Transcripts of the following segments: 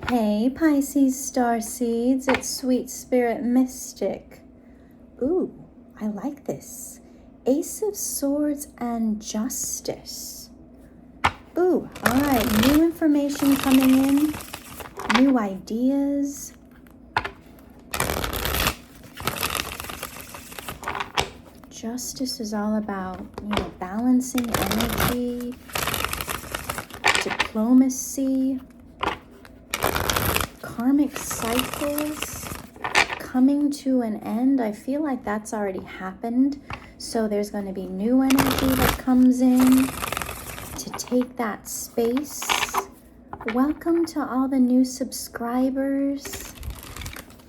Hey Pisces starseeds, it's Sweet Spirit Mystic. Ooh, I like this. Ace of Swords and Justice. Ooh, all right, new information coming in, new ideas. Justice is all about, balancing energy, diplomacy, karmic cycles coming to an end. I feel like that's already happened. So there's going to be new energy that comes in to take that space. Welcome to all the new subscribers.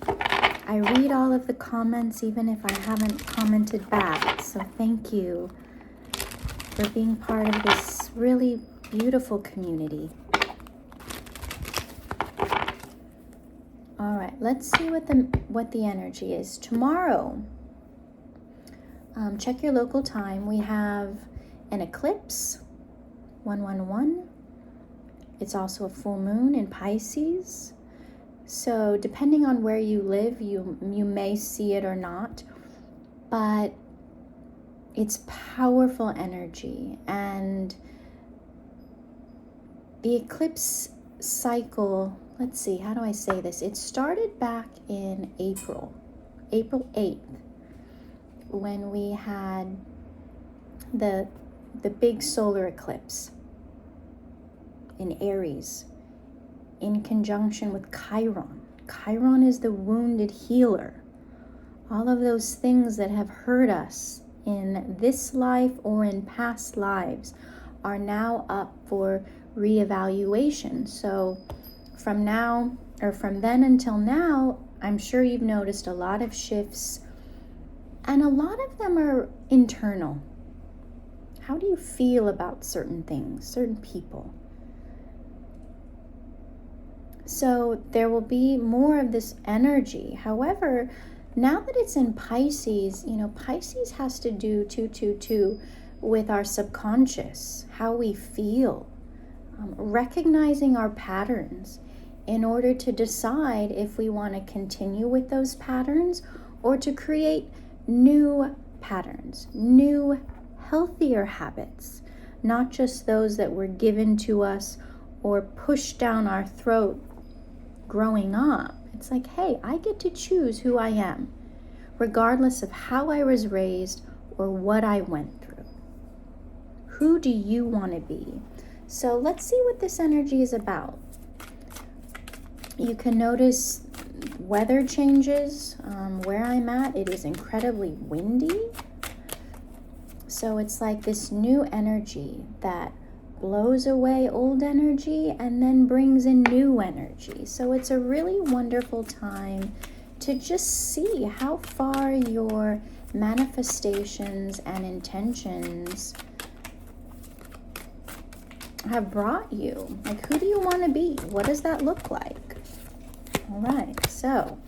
I read all of the comments even if I haven't commented back. So thank you for being part of this really beautiful community. All right, let's see what the energy is. Tomorrow, check your local time. We have an eclipse, 111. It's also a full moon in Pisces. So depending on where you live, you may see it or not, but it's powerful energy. And the eclipse cycle, let's see, how do I say this? It started back in April 8th, when we had the big solar eclipse in Aries in conjunction with Chiron. Chiron is the wounded healer. All of those things that have hurt us in this life or in past lives are now up for reevaluation. So from then until now, I'm sure you've noticed a lot of shifts, and a lot of them are internal. How do you feel about certain things, certain people? So there will be more of this energy. However, now that it's in Pisces, Pisces has to do 222 with our subconscious, how we feel, recognizing our patterns in order to decide if we want to continue with those patterns or to create new patterns, new healthier habits, not just those that were given to us or pushed down our throat growing up. It's like, hey, I get to choose who I am, regardless of how I was raised or what I went through. Who do you want to be? So let's see what this energy is about. You can notice weather changes. Where I'm at, it is incredibly windy. So it's like this new energy that blows away old energy and then brings in new energy. So it's a really wonderful time to just see how far your manifestations and intentions have brought you. Like, who do you want to be? What does that look like? All right, so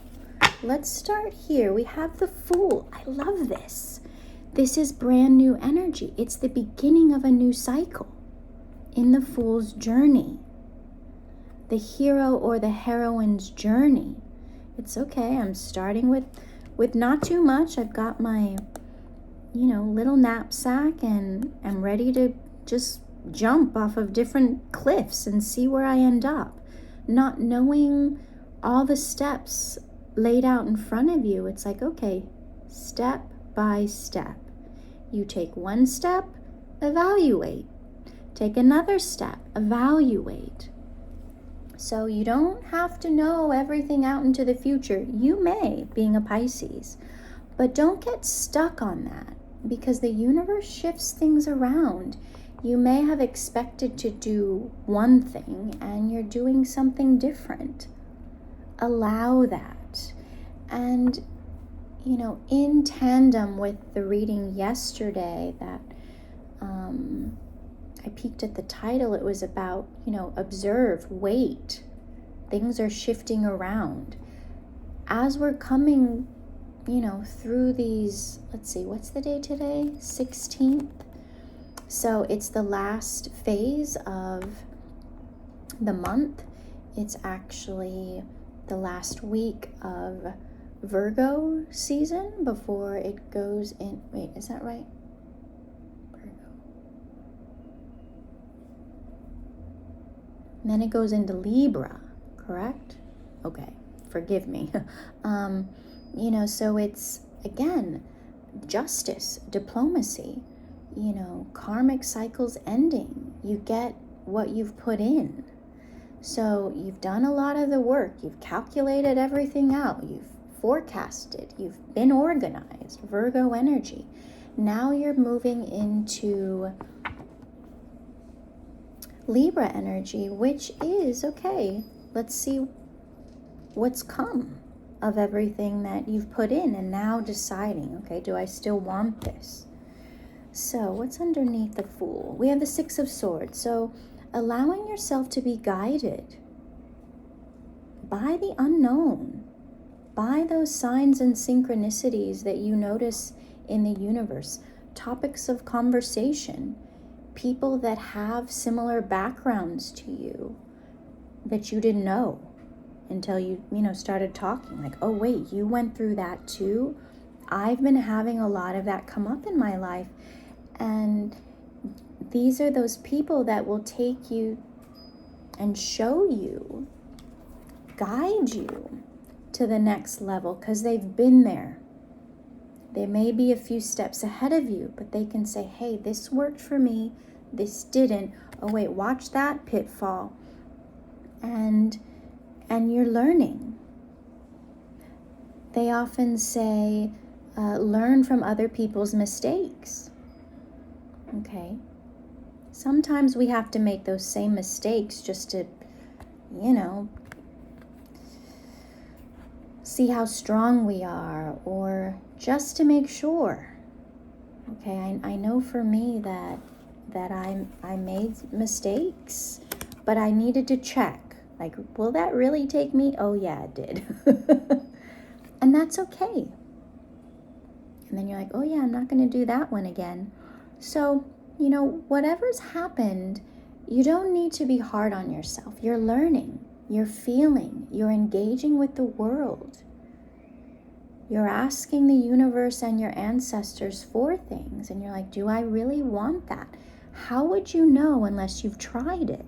let's start here. We have the Fool. I love this. This is brand new energy. It's the beginning of a new cycle in the Fool's journey, the hero or the heroine's journey. It's okay. I'm starting with not too much. I've got my, little knapsack, and I'm ready to just jump off of different cliffs and see where I end up. Not knowing all the steps laid out in front of you. It's like, okay, step by step. You take one step, evaluate. Take another step, evaluate. So you don't have to know everything out into the future. You may, being a Pisces, but don't get stuck on that, because the universe shifts things around. You may have expected to do one thing and you're doing something different. Allow that. And, in tandem with the reading yesterday that I peeked at the title, it was about, observe, wait. Things are shifting around. As we're coming, through these, let's see, what's the day today? 16th. So it's the last phase of the month It's actually the last week of Virgo season before it goes in. Wait, is that right? Virgo. And then it goes into Libra, correct? Okay, forgive me. So it's, again, justice, diplomacy, karmic cycles ending. You get what you've put in. So you've done a lot of the work. You've calculated everything out. You've forecasted. You've been organized. Virgo energy. Now you're moving into Libra energy, which is, okay, let's see what's come of everything that you've put in, and now deciding, okay, do I still want this? So what's underneath the Fool? We have the Six of Swords. So allowing yourself to be guided by the unknown, by those signs and synchronicities that you notice in the universe, topics of conversation, people that have similar backgrounds to you that you didn't know until you started talking. Like, oh wait, you went through that too? I've been having a lot of that come up in my life. And these are those people that will take you and show you, guide you to the next level, because they've been there. They may be a few steps ahead of you, but they can say, hey, this worked for me, this didn't. Oh wait, watch that pitfall. And you're learning. They often say, learn from other people's mistakes. Okay. Sometimes we have to make those same mistakes just to, see how strong we are, or just to make sure. Okay, I know for me that I made mistakes, but I needed to check. Like, will that really take me? Oh yeah, it did. And that's okay. And then you're like, oh yeah, I'm not going to do that one again. So, whatever's happened, you don't need to be hard on yourself. You're learning, you're feeling, you're engaging with the world. You're asking the universe and your ancestors for things. And you're like, do I really want that? How would you know unless you've tried it?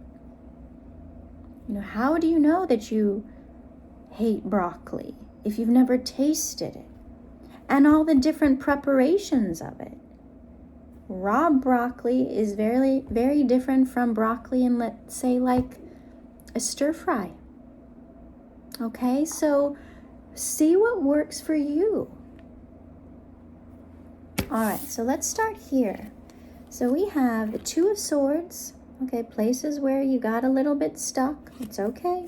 How do you know that you hate broccoli if you've never tasted it? And all the different preparations of it. Raw broccoli is very, very different from broccoli in, let's say, like a stir fry. Okay, so see what works for you. All right, so let's start here. So we have the Two of Swords. Okay, places where you got a little bit stuck. It's okay.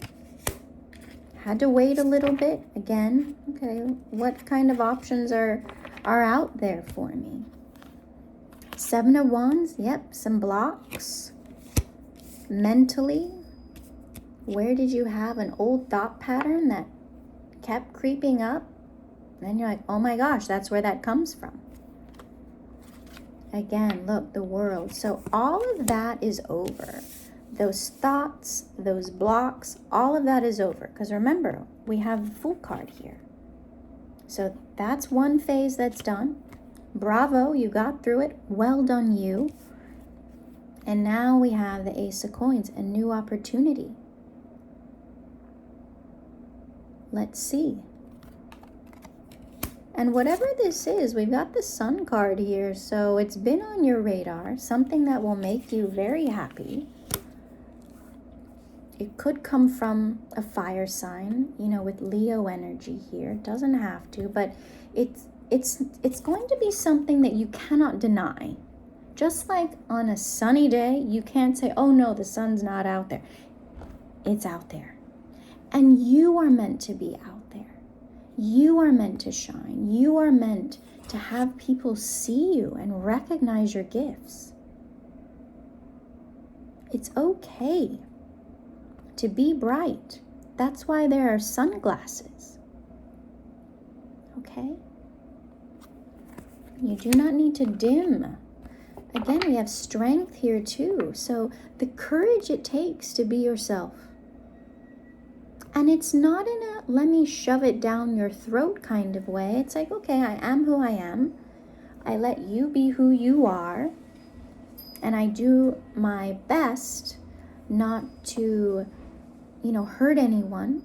Had to wait a little bit. Again, okay, what kind of options are out there for me? Seven of Wands, yep, some blocks. Mentally, where did you have an old thought pattern that kept creeping up? And then you're like, oh my gosh, that's where that comes from. Again, look, the World. So all of that is over. Those thoughts, those blocks, all of that is over. Because remember, we have the Fool card here. So that's one phase that's done. Bravo, you got through it. Well done, you. And now we have the Ace of Coins, a new opportunity. Let's see. And whatever this is, we've got the Sun card here, so it's been on your radar, something that will make you very happy. It could come from a fire sign, with Leo energy here. It doesn't have to, but it's going to be something that you cannot deny. Just like on a sunny day, you can't say, oh no, the sun's not out there. It's out there. And you are meant to be out there. You are meant to shine. You are meant to have people see you and recognize your gifts. It's okay to be bright. That's why there are sunglasses. Okay? You do not need to dim. Again, we have strength here too. So the courage it takes to be yourself. And it's not in a let me shove it down your throat kind of way. It's like, okay, I am who I am. I let you be who you are. And I do my best not to, hurt anyone.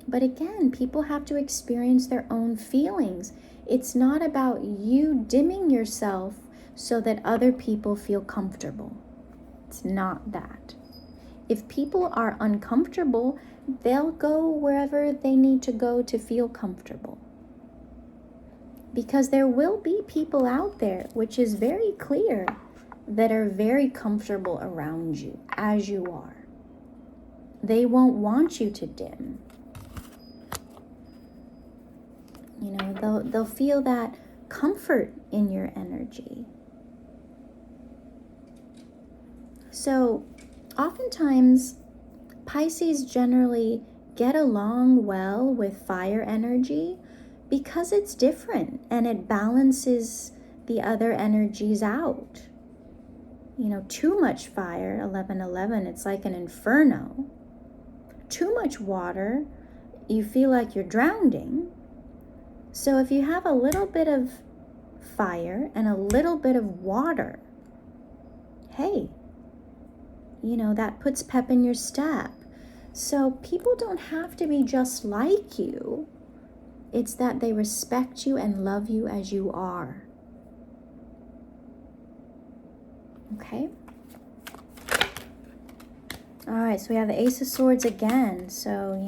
But again, people have to experience their own feelings. It's not about you dimming yourself so that other people feel comfortable. It's not that. If people are uncomfortable, they'll go wherever they need to go to feel comfortable. Because there will be people out there, which is very clear, that are very comfortable around you as you are. They won't want you to dim. They'll feel that comfort in your energy. So, oftentimes, Pisces generally get along well with fire energy because it's different and it balances the other energies out. Too much fire, 11:11, it's like an inferno. Too much water, you feel like you're drowning. So if you have a little bit of fire and a little bit of water, hey, that puts pep in your step. So people don't have to be just like you. It's that they respect you and love you as you are. Okay? All right, so we have the Ace of Swords again. So,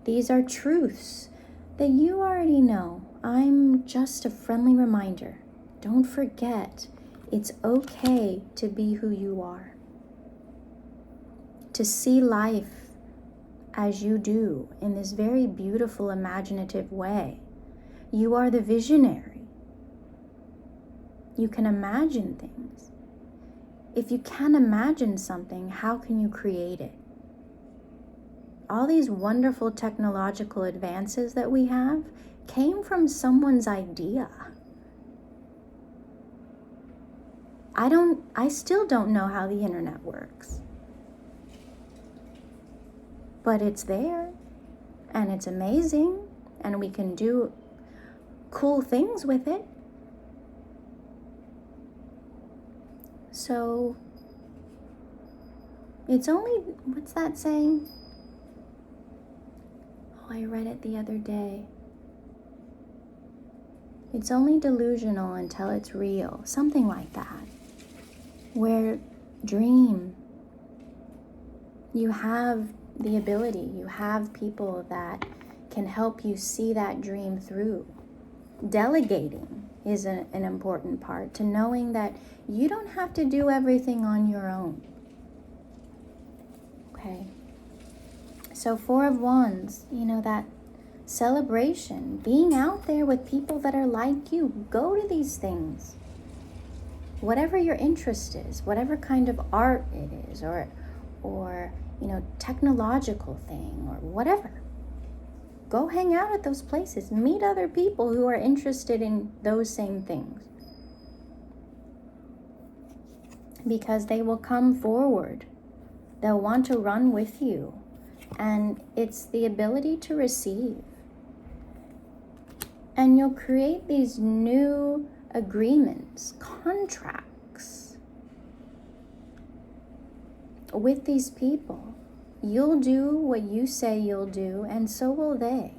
these are truths that you already know. I'm just a friendly reminder. Don't forget, it's okay to be who you are. To see life as you do in this very beautiful, imaginative way. You are the visionary. You can imagine things. If you can imagine something, how can you create it? All these wonderful technological advances that we have came from someone's idea. I still don't know how the internet works. But it's there, and it's amazing, and we can do cool things with it. So, it's only, what's that saying? Oh, I read it the other day. It's only delusional until it's real. Something like that. Where dream. You have the ability. You have people that can help you see that dream through. Delegating is an important part to knowing that you don't have to do everything on your own. Okay. So 4 of Wands, that celebration, being out there with people that are like you. Go to these things. Whatever your interest is, whatever kind of art it is, or technological thing, or whatever. Go hang out at those places. Meet other people who are interested in those same things. Because they will come forward. They'll want to run with you. And it's the ability to receive. And you'll create these new agreements, contracts with these people. You'll do what you say you'll do, and so will they.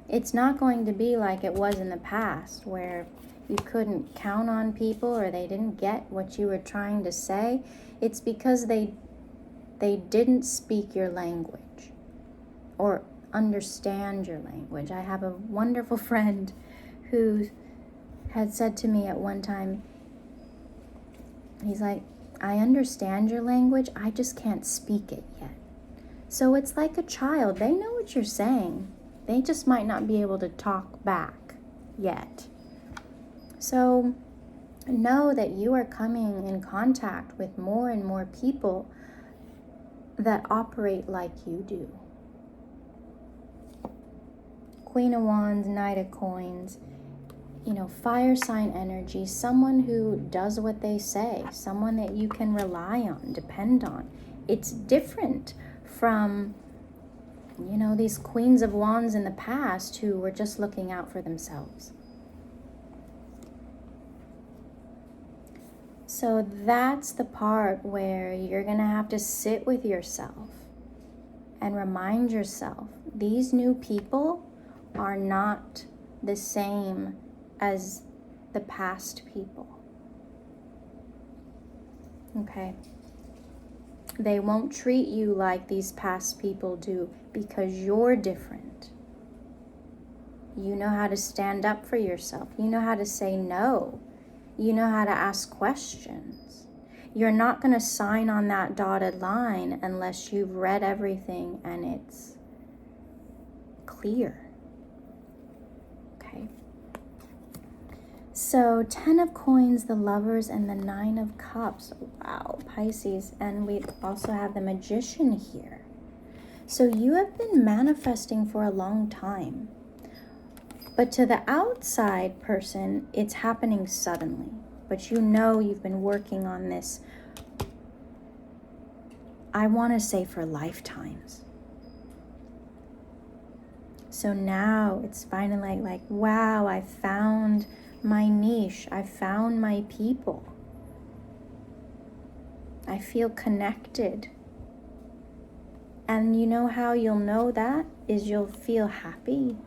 It's not going to be like it was in the past, where you couldn't count on people or they didn't get what you were trying to say. It's because they didn't speak your language or understand your language. I have a wonderful friend who had said to me at one time, he's like, I understand your language, I just can't speak it yet. So it's like a child. They know what you're saying. They just might not be able to talk back yet. So know that you are coming in contact with more and more people that operate like you do. Queen of Wands, Knight of Coins, fire sign energy, someone who does what they say, someone that you can rely on, depend on. It's different from, you know, these queens of wands in the past who were just looking out for themselves. So that's the part where you're going to have to sit with yourself and remind yourself, these new people are not the same as the past people. Okay? They won't treat you like these past people do because you're different. You know how to stand up for yourself. You know how to say no. You know how to ask questions. You're not going to sign on that dotted line unless you've read everything and it's clear. Okay. So 10 of coins, the lovers, and the 9 of cups. Wow, Pisces. And we also have the magician here. So you have been manifesting for a long time. But to the outside person, it's happening suddenly. But you know you've been working on this, I want to say, for lifetimes. So now it's finally like, wow, I found my niche. I found my people. I feel connected. And you know how you'll know that is you'll feel happy.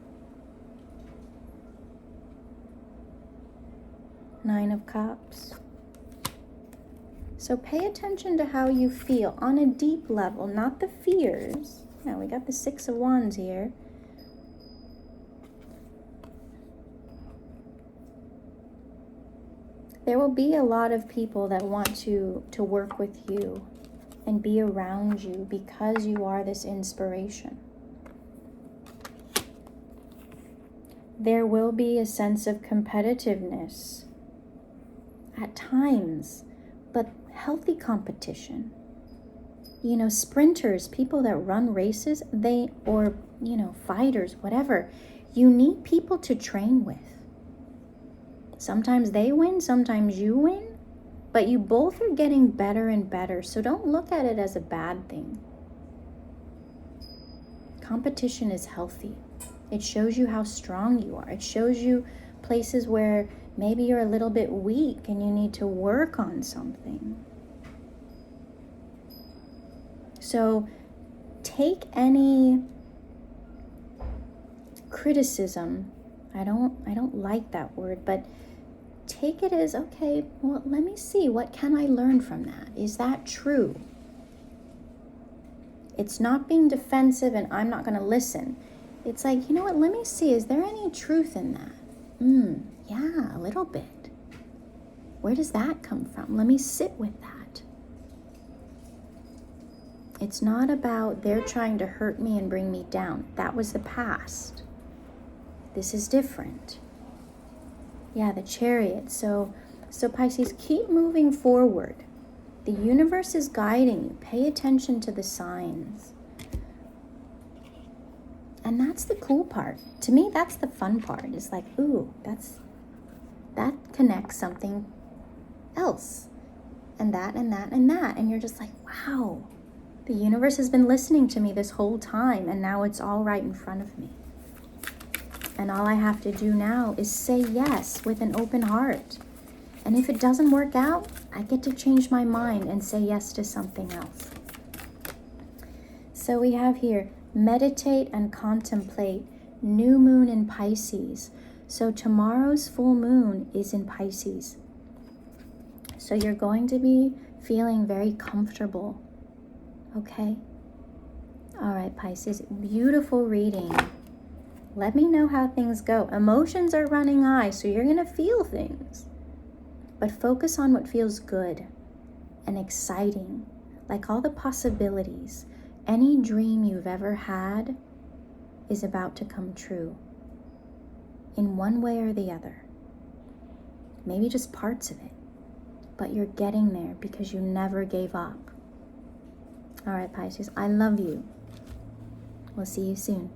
9 of Cups. So pay attention to how you feel on a deep level, not the fears. Now we got the 6 of Wands here. There will be a lot of people that want to work with you and be around you because you are this inspiration. There will be a sense of competitiveness at times, but healthy competition. You know, sprinters, people that run races, fighters, whatever, you need people to train with. Sometimes they win, sometimes you win, but you both are getting better and better, so don't look at it as a bad thing. Competition is healthy. It shows you how strong you are. It shows you places where maybe you're a little bit weak and you need to work on something. So take any criticism, I don't like that word, but take it as, okay, well, let me see, what can I learn from that? Is that true? It's not being defensive and I'm not going to listen. It's like, you know what, let me see, is there any truth in that? Yeah, a little bit. Where does that come from? Let me sit with that. It's not about they're trying to hurt me and bring me down. That was the past. This is different. Yeah, the Chariot. So Pisces, keep moving forward. The universe is guiding you. Pay attention to the signs. And that's the cool part. To me, that's the fun part. It's like, ooh, that connects something else. And that, and that, and that. And you're just like, wow, the universe has been listening to me this whole time, and now it's all right in front of me. And all I have to do now is say yes with an open heart. And if it doesn't work out, I get to change my mind and say yes to something else. So we have here, meditate and contemplate, new moon in Pisces. So tomorrow's full moon is in Pisces. So you're going to be feeling very comfortable. Okay? All right, Pisces, beautiful reading. Let me know how things go. Emotions are running high, so you're going to feel things. But focus on what feels good and exciting, like all the possibilities. Any dream you've ever had is about to come true in one way or the other. Maybe just parts of it, but you're getting there because you never gave up. All right, Pisces, I love you. We'll see you soon.